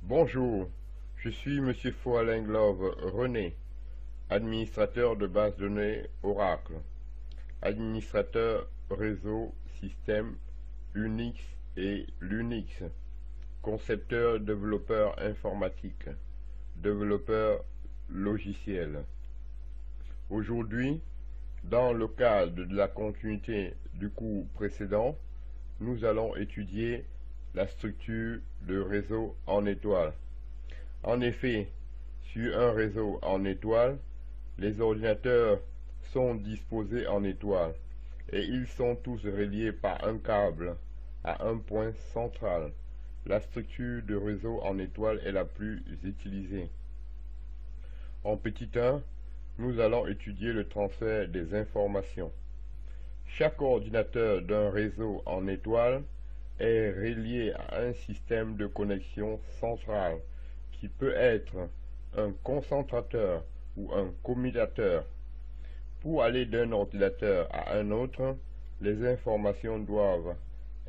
Bonjour, je suis Monsieur Foalin-Glove René, administrateur de base de données Oracle, administrateur réseau, système Unix et Linux, concepteur, développeur informatique, développeur logiciel. Aujourd'hui, dans le cadre de la continuité du cours précédent, nous allons étudier la structure de réseau en étoile. En effet, sur un réseau en étoile, les ordinateurs sont disposés en étoile et ils sont tous reliés par un câble à un point central. La structure de réseau en étoile est la plus utilisée. En petit 1, nous allons étudier le transfert des informations. Chaque ordinateur d'un réseau en étoile est relié à un système de connexion central qui peut être un concentrateur ou un commutateur. Pour aller d'un ordinateur à un autre, les informations doivent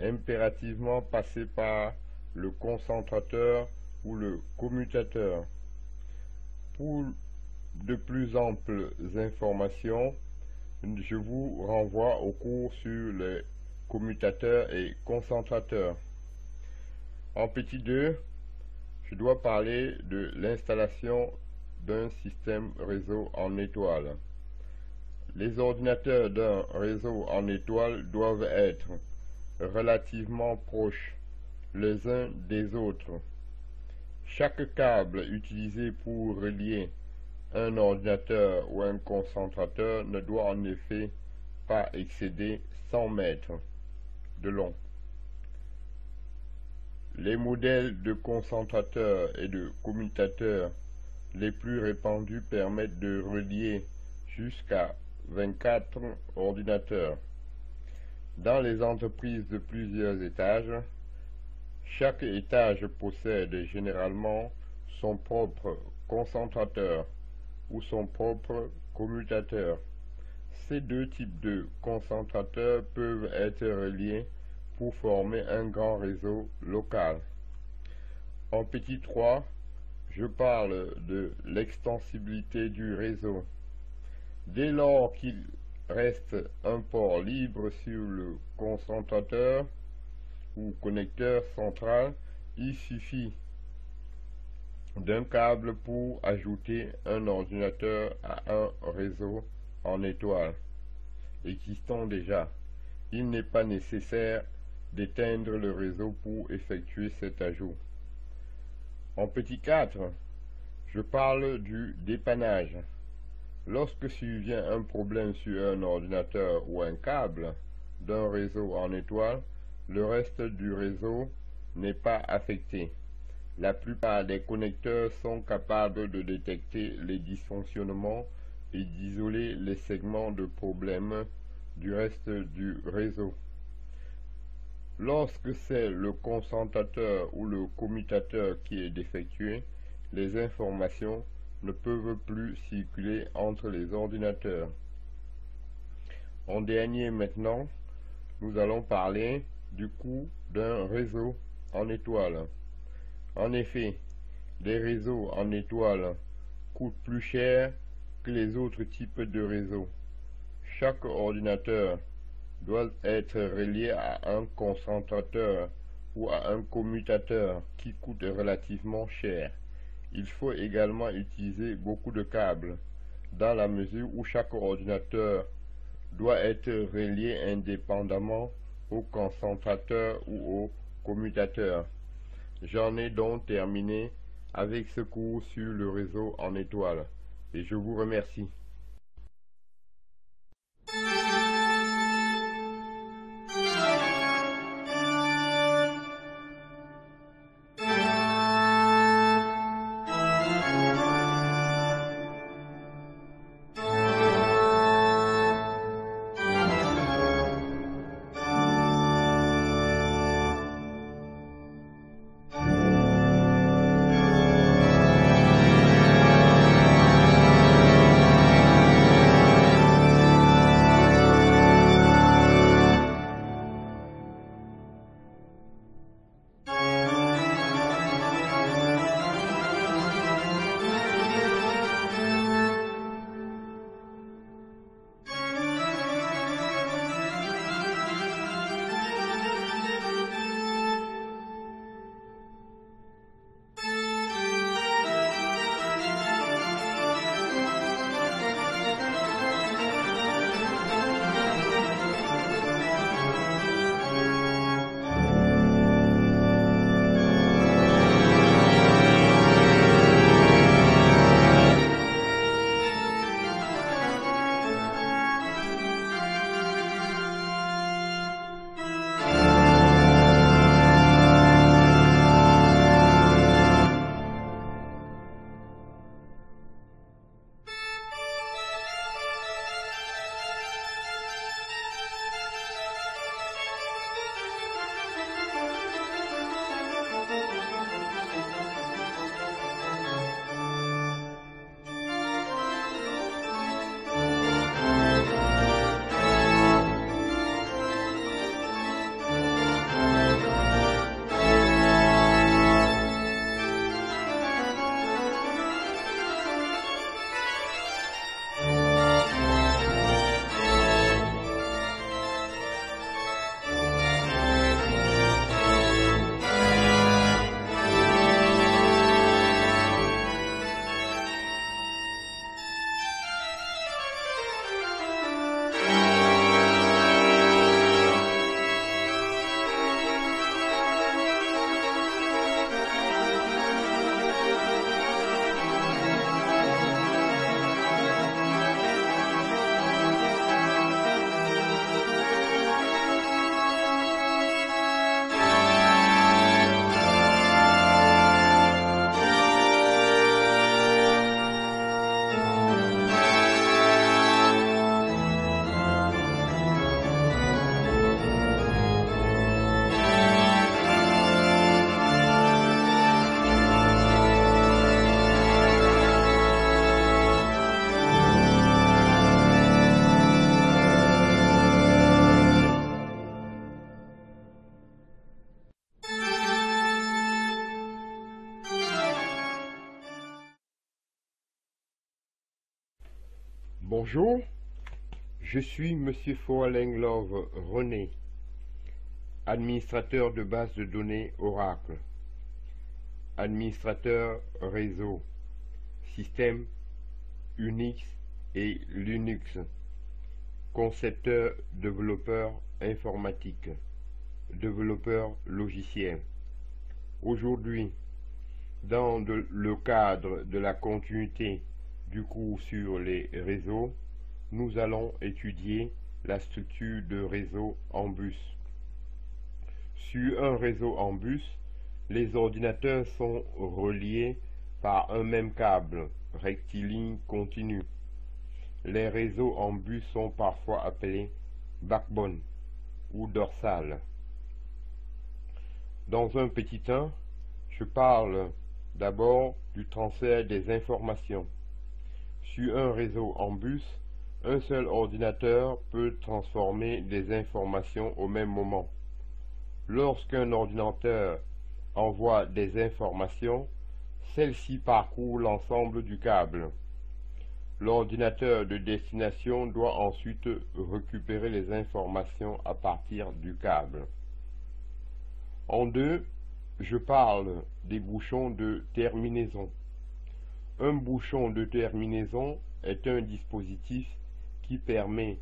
impérativement passer par le concentrateur ou le commutateur. Pour de plus amples informations, je vous renvoie au cours sur les commutateurs et concentrateurs. En petit 2, je dois parler de l'installation d'un système réseau en étoile. Les ordinateurs d'un réseau en étoile doivent être relativement proches les uns des autres. Chaque câble utilisé pour relier un ordinateur ou un concentrateur ne doit en effet pas excéder 100 mètres de long. Les modèles de concentrateurs et de commutateurs les plus répandus permettent de relier jusqu'à 24 ordinateurs. Dans les entreprises de plusieurs étages, chaque étage possède généralement son propre concentrateur ou son propre commutateur. Ces deux types de concentrateurs peuvent être reliés pour former un grand réseau local. En petit 3, je parle de l'extensibilité du réseau. Dès lors qu'il reste un port libre sur le concentrateur ou connecteur central, il suffit d'un câble pour ajouter un ordinateur à un réseau en étoile existant déjà. Il n'est pas nécessaire d'éteindre le réseau pour effectuer cet ajout. En petit 4, je parle du dépannage. Lorsque survient un problème sur un ordinateur ou un câble d'un réseau en étoile, le reste du réseau n'est pas affecté. La plupart des connecteurs sont capables de détecter les dysfonctionnements et d'isoler les segments de problème du reste du réseau. Lorsque c'est le concentrateur ou le commutateur qui est défectué, les informations ne peuvent plus circuler entre les ordinateurs. En dernier maintenant, nous allons parler du coût d'un réseau en étoile. En effet, les réseaux en étoile coûtent plus cher que les autres types de réseaux. Chaque ordinateur doit être relié à un concentrateur ou à un commutateur qui coûte relativement cher. Il faut également utiliser beaucoup de câbles, dans la mesure où chaque ordinateur doit être relié indépendamment au concentrateur ou au commutateur. J'en ai donc terminé avec ce cours sur le réseau en étoile et je vous remercie. Bonjour, je suis Monsieur Foalenglove René, administrateur de base de données Oracle, administrateur réseau, système Unix et Linux, concepteur, développeur informatique, développeur logiciel. Aujourd'hui, dans le cadre de la continuité du cours sur les réseaux, nous allons étudier la structure de réseau en bus. Sur un réseau en bus, les ordinateurs sont reliés par un même câble rectiligne continu. Les réseaux en bus sont parfois appelés backbone ou dorsal. Dans un petit temps, je parle d'abord du transfert des informations. Sur un réseau en bus, un seul ordinateur peut transformer des informations au même moment. Lorsqu'un ordinateur envoie des informations, celles-ci parcourent l'ensemble du câble. L'ordinateur de destination doit ensuite récupérer les informations à partir du câble. En deux, je parle des bouchons de terminaison. Un bouchon de terminaison est un dispositif qui permet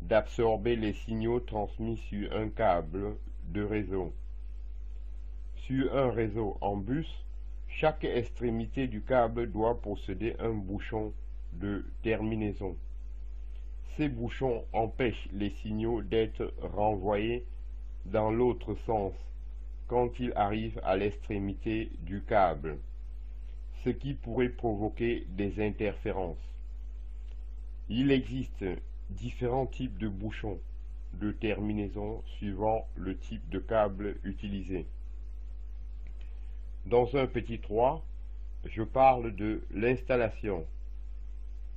d'absorber les signaux transmis sur un câble de réseau. Sur un réseau en bus, chaque extrémité du câble doit posséder un bouchon de terminaison. Ces bouchons empêchent les signaux d'être renvoyés dans l'autre sens quand ils arrivent à l'extrémité du câble, ce qui pourrait provoquer des interférences. Il existe différents types de bouchons de terminaison suivant le type de câble utilisé. Dans un petit 3, je parle de l'installation.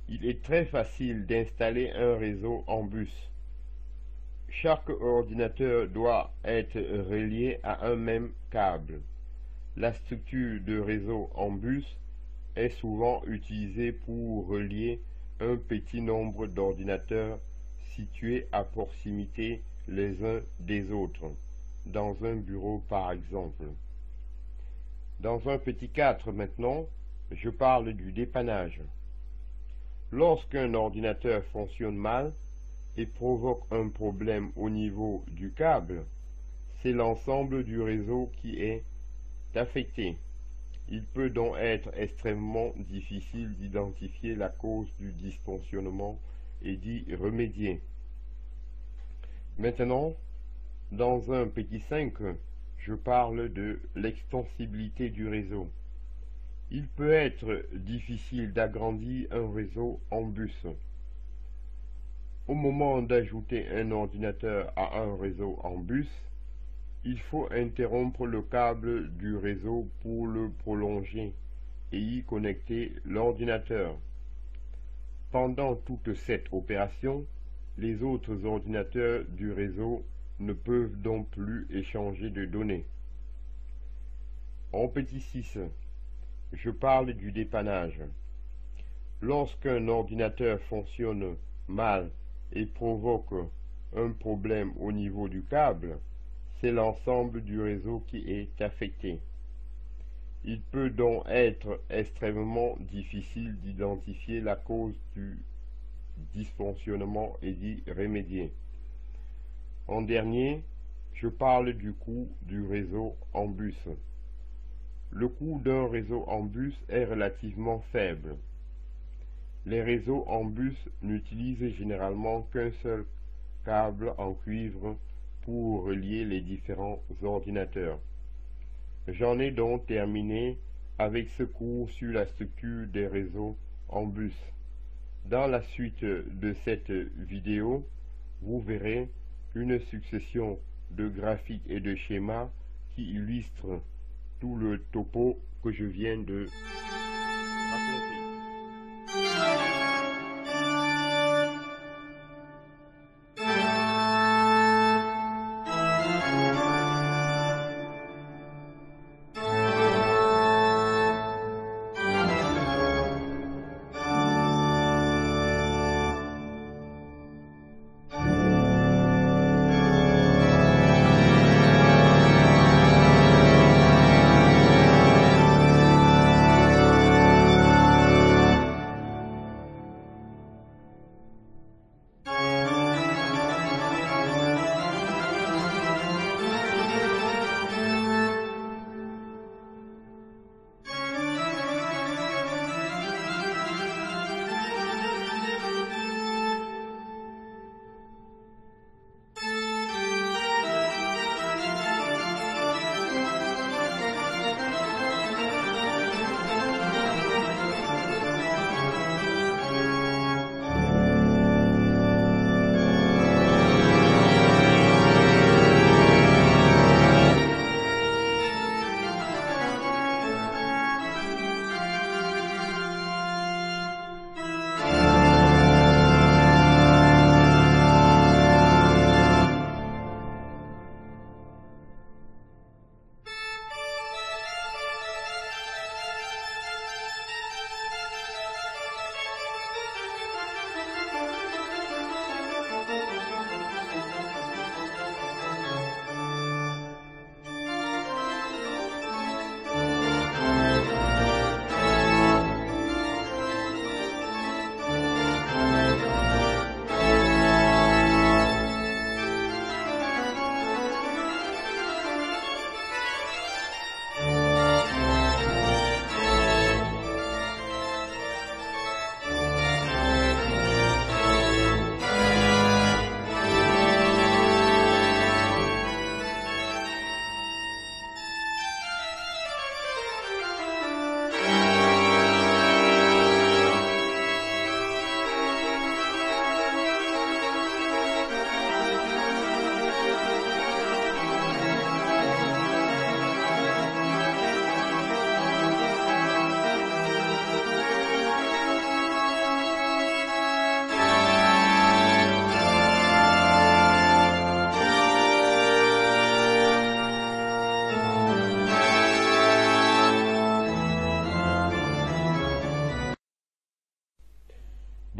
Il est très facile d'installer un réseau en bus. Chaque ordinateur doit être relié à un même câble. La structure de réseau en bus est souvent utilisée pour relier un petit nombre d'ordinateurs situés à proximité les uns des autres, dans un bureau par exemple. Dans un petit 4 maintenant, je parle du dépannage. Lorsqu'un ordinateur fonctionne mal et provoque un problème au niveau du câble, c'est l'ensemble du réseau qui est affecté. Il peut donc être extrêmement difficile d'identifier la cause du dysfonctionnement et d'y remédier. Maintenant, dans un petit 5, je parle de l'extensibilité du réseau. Il peut être difficile d'agrandir un réseau en bus. Au moment d'ajouter un ordinateur à un réseau en bus, il faut interrompre le câble du réseau pour le prolonger et y connecter l'ordinateur. Pendant toute cette opération, les autres ordinateurs du réseau ne peuvent donc plus échanger de données. En petit 6, je parle du dépannage. Lorsqu'un ordinateur fonctionne mal et provoque un problème au niveau du câble, c'est l'ensemble du réseau qui est affecté. Il peut donc être extrêmement difficile d'identifier la cause du dysfonctionnement et d'y remédier. En dernier, je parle du coût du réseau en bus. Le coût d'un réseau en bus est relativement faible. Les réseaux en bus n'utilisent généralement qu'un seul câble en cuivre pour relier les différents ordinateurs. J'en ai donc terminé avec ce cours sur la structure des réseaux en bus. Dans la suite de cette vidéo, vous verrez une succession de graphiques et de schémas qui illustrent tout le topo que je viens de raconter.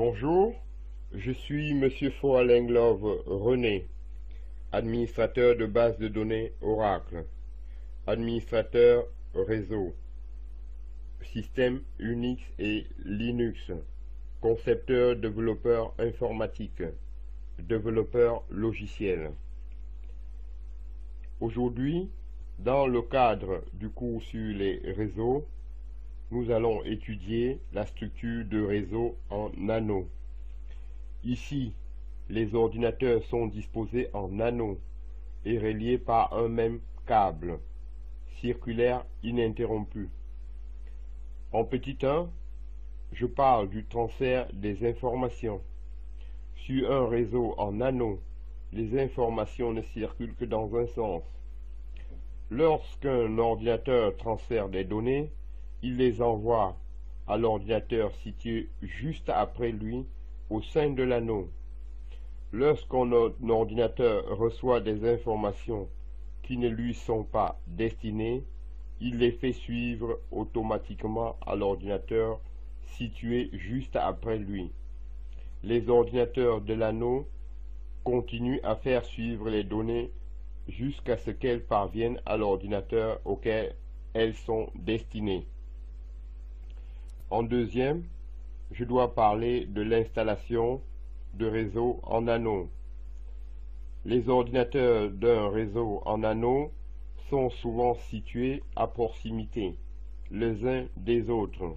Bonjour, je suis Monsieur Foalenglove René, administrateur de base de données Oracle, administrateur réseau, système Unix et Linux, concepteur développeur informatique, développeur logiciel. Aujourd'hui, dans le cadre du cours sur les réseaux, nous allons étudier la structure de réseau en anneaux. Ici, les ordinateurs sont disposés en anneaux et reliés par un même câble circulaire ininterrompu. En petit 1, je parle du transfert des informations. Sur un réseau en anneaux, les informations ne circulent que dans un sens. Lorsqu'un ordinateur transfère des données, il les envoie à l'ordinateur situé juste après lui au sein de l'anneau. Lorsqu'un ordinateur reçoit des informations qui ne lui sont pas destinées, il les fait suivre automatiquement à l'ordinateur situé juste après lui. Les ordinateurs de l'anneau continuent à faire suivre les données jusqu'à ce qu'elles parviennent à l'ordinateur auquel elles sont destinées. En deuxième, je dois parler de l'installation de réseaux en anneaux. Les ordinateurs d'un réseau en anneaux sont souvent situés à proximité les uns des autres.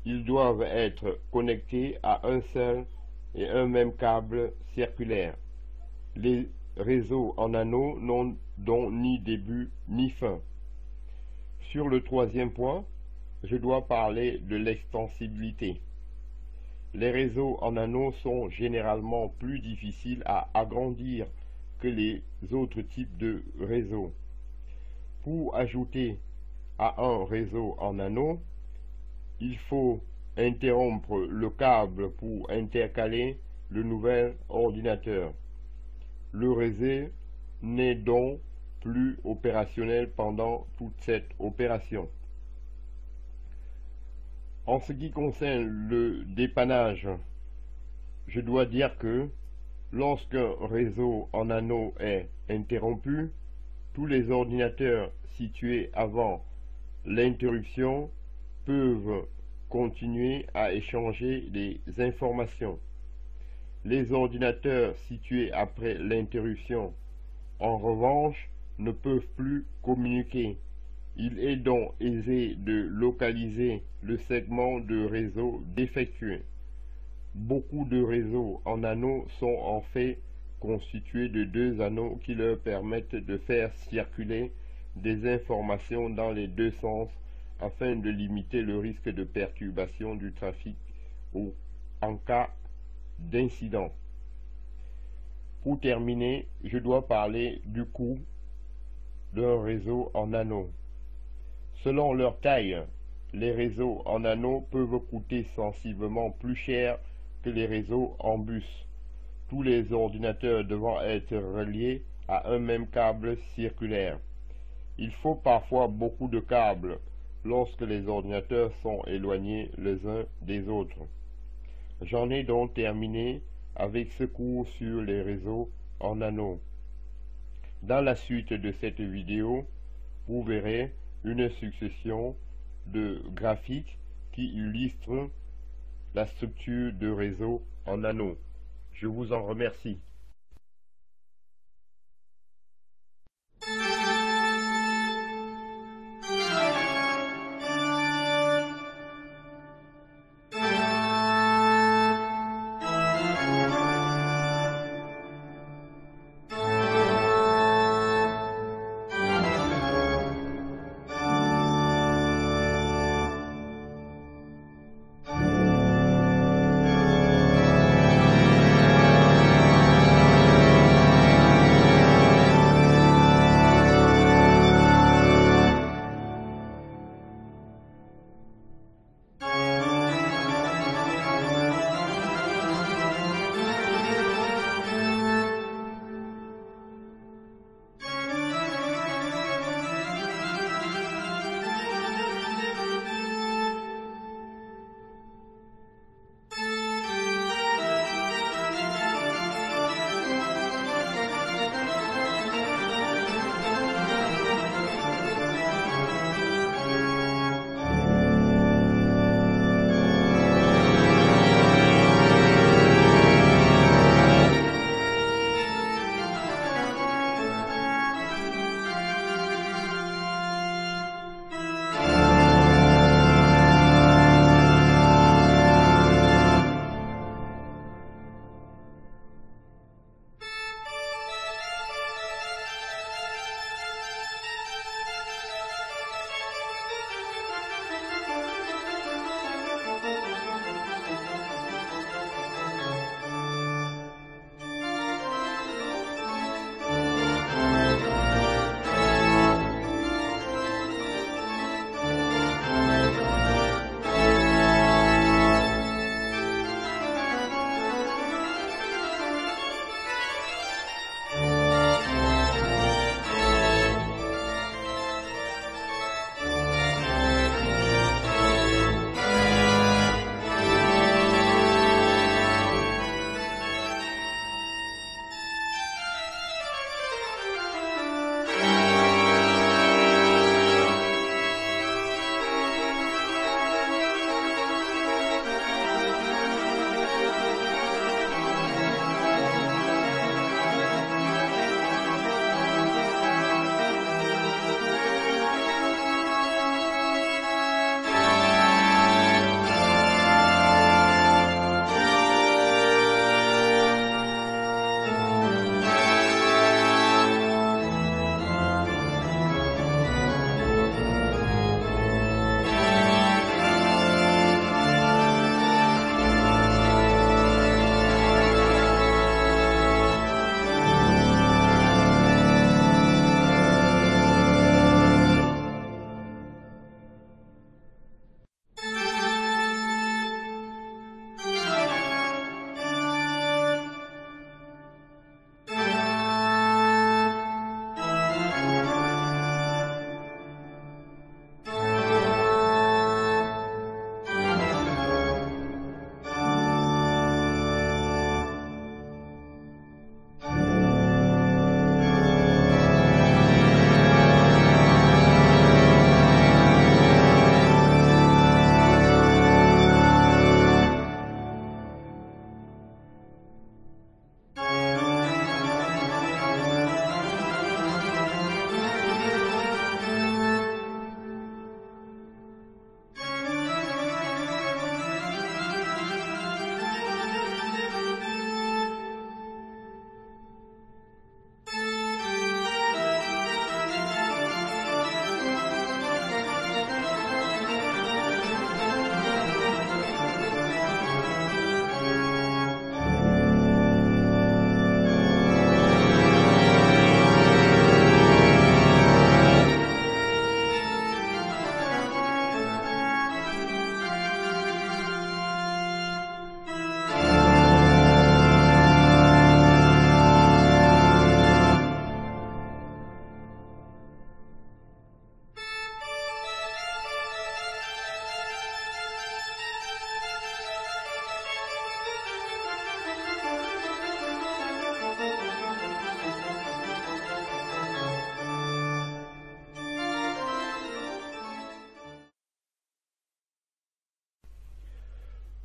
Ils doivent être connectés à un seul et un même câble circulaire. Les réseaux en anneaux n'ont donc ni début ni fin. Sur le troisième point, je dois parler de l'extensibilité. Les réseaux en anneaux sont généralement plus difficiles à agrandir que les autres types de réseaux. Pour ajouter à un réseau en anneaux, il faut interrompre le câble pour intercaler le nouvel ordinateur. Le réseau n'est donc plus opérationnel pendant toute cette opération. En ce qui concerne le dépannage, je dois dire que lorsqu'un réseau en anneaux est interrompu, tous les ordinateurs situés avant l'interruption peuvent continuer à échanger des informations. Les ordinateurs situés après l'interruption, en revanche, ne peuvent plus communiquer. Il est donc aisé de localiser le segment de réseau défectueux. Beaucoup de réseaux en anneaux sont en fait constitués de deux anneaux qui leur permettent de faire circuler des informations dans les deux sens afin de limiter le risque de perturbation du trafic en cas d'incident. Pour terminer, je dois parler du coût d'un réseau en anneaux. Selon leur taille, les réseaux en anneaux peuvent coûter sensiblement plus cher que les réseaux en bus, tous les ordinateurs devant être reliés à un même câble circulaire. Il faut parfois beaucoup de câbles lorsque les ordinateurs sont éloignés les uns des autres. J'en ai donc terminé avec ce cours sur les réseaux en anneaux. Dans la suite de cette vidéo, vous verrez une succession de graphiques qui illustrent la structure de réseau en anneaux. Je vous en remercie.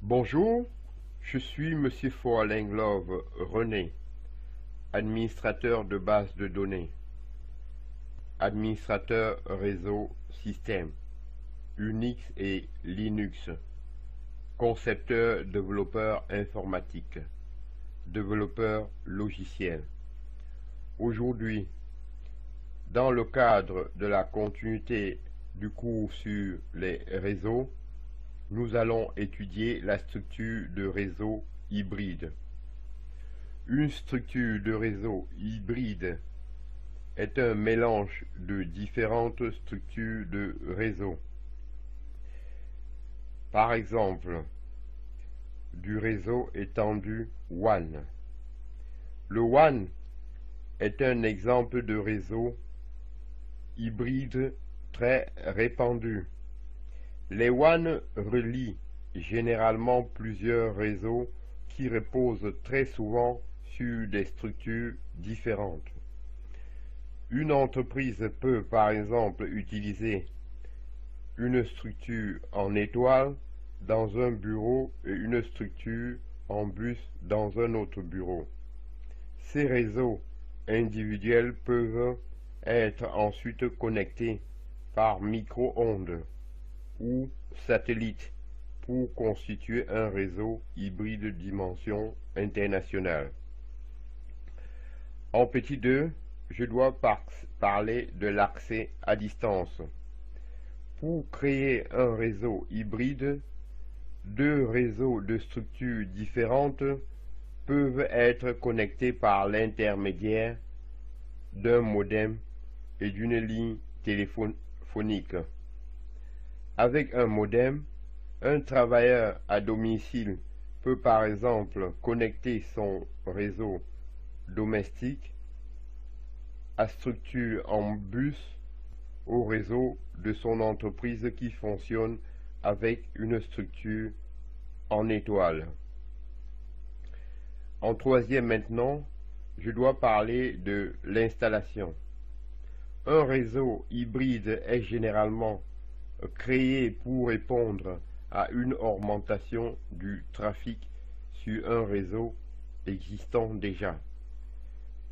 Bonjour, je suis Monsieur Foallenglove René, administrateur de base de données, administrateur réseau système, Unix et Linux, concepteur développeur informatique, développeur logiciel. Aujourd'hui, dans le cadre de la continuité du cours sur les réseaux, nous allons étudier la structure de réseau hybride. Une structure de réseau hybride est un mélange de différentes structures de réseau. Par exemple, du réseau étendu WAN. Le WAN est un exemple de réseau hybride très répandu. Les WAN relient généralement plusieurs réseaux qui reposent très souvent sur des structures différentes. Une entreprise peut par exemple utiliser une structure en étoile dans un bureau et une structure en bus dans un autre bureau. Ces réseaux individuels peuvent être ensuite connectés par micro-ondes ou satellite pour constituer un réseau hybride de dimension internationale. En petit 2, je dois parler de l'accès à distance. Pour créer un réseau hybride, deux réseaux de structures différentes peuvent être connectés par l'intermédiaire d'un modem et d'une ligne téléphonique. Avec un modem, un travailleur à domicile peut par exemple connecter son réseau domestique à structure en bus au réseau de son entreprise qui fonctionne avec une structure en étoile. En troisième maintenant, je dois parler de l'installation. Un réseau hybride est généralement créé pour répondre à une augmentation du trafic sur un réseau existant déjà.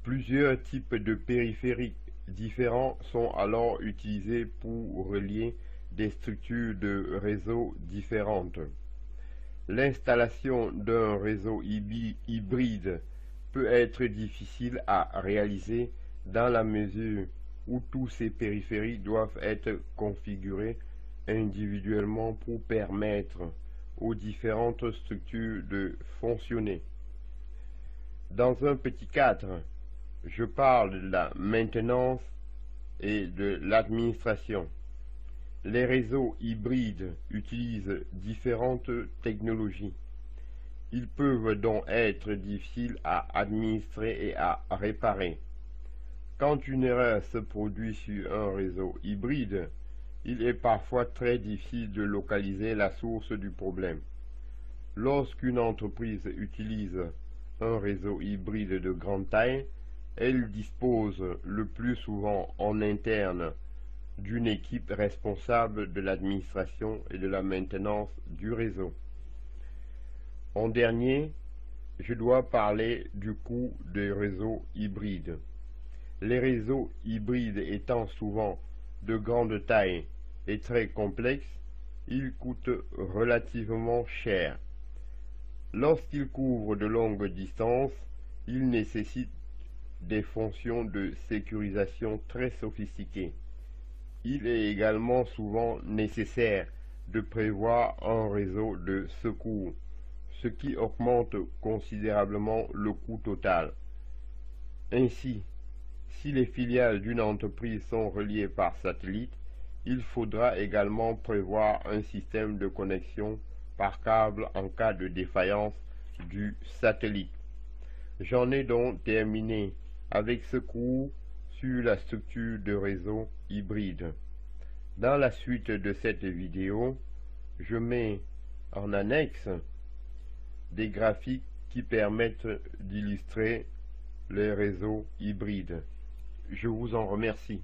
Plusieurs types de périphériques différents sont alors utilisés pour relier des structures de réseau différentes. L'installation d'un réseau hybride peut être difficile à réaliser dans la mesure où tous ces périphériques doivent être configurés individuellement pour permettre aux différentes structures de fonctionner. Dans un petit cadre, je parle de la maintenance et de l'administration. Les réseaux hybrides utilisent différentes technologies. Ils peuvent donc être difficiles à administrer et à réparer. Quand une erreur se produit sur un réseau hybride, il est parfois très difficile de localiser la source du problème. Lorsqu'une entreprise utilise un réseau hybride de grande taille, elle dispose le plus souvent en interne d'une équipe responsable de l'administration et de la maintenance du réseau. En dernier, je dois parler du coût des réseaux hybrides. Les réseaux hybrides étant souvent de grande taille et très complexes, ils coûtent relativement cher. Lorsqu'ils couvrent de longues distances, ils nécessitent des fonctions de sécurisation très sophistiquées. Il est également souvent nécessaire de prévoir un réseau de secours, ce qui augmente considérablement le coût total. Ainsi, si les filiales d'une entreprise sont reliées par satellite, il faudra également prévoir un système de connexion par câble en cas de défaillance du satellite. J'en ai donc terminé avec ce cours sur la structure de réseau hybride. Dans la suite de cette vidéo, je mets en annexe des graphiques qui permettent d'illustrer les réseaux hybrides. Je vous en remercie.